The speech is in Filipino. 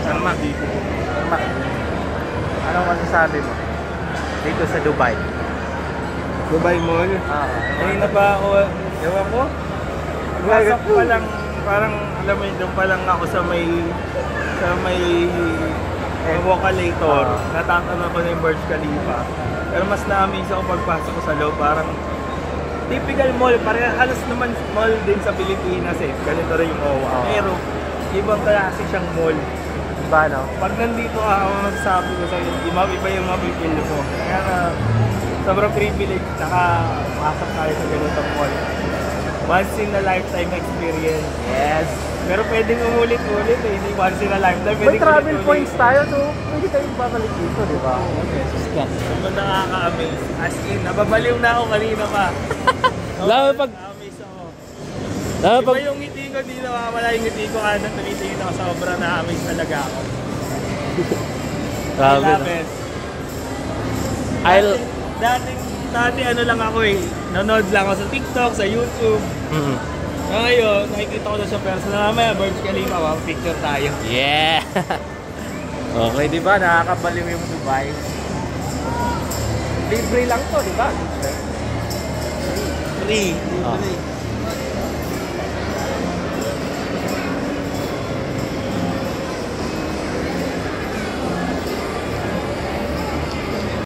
Tarmac. Tarmac. Anong masasabi mo dito sa Dubai? Dubai Mall. Kanina pa ako, ewan ko. Pasok pa lang, parang alam mo yun, doon pa lang ako sa may Wokalator. Natatanaw ko na yung Burj Khalifa. Pero mas na-amaze ako pagpasok ko sa loob, parang typical mall, parang halos naman mall din sa Pilipinas eh. Ganito rin yung OWA. Pero ibang klase siyang mall. Diba, no? Pag nandito ako, magsasabi ko sa'yo, iba yung mapipil mo. Kaya na, sobrang privilege, nakapasok tayo sa ganitong mall. Once in a lifetime experience. Yes. Pero pwedeng umulit-ulit eh, hindi once in a lifetime. May travel points tayo, so pwede tayong babalik dito, di ba? Sobrang nakaka-amaze. As in, nababaliw na ako kanina pa. Lalo pag... Amaze ako. Lalo Iba pag... yung ngiti ko, di nawawala yung ngiti ko. Ano, tumitingin ako, sobrang na-amaze talaga ako. I love it. Dati ano lang ako eh, nanonood lang ako sa TikTok, sa YouTube. Ngayon, nakikita ko na sa personal. Mamaya, Burj Khalifa, picture tayo. Yeah! Okay, di ba? Nakakabaliw yung Dubai. Libre lang to, di ba? Free.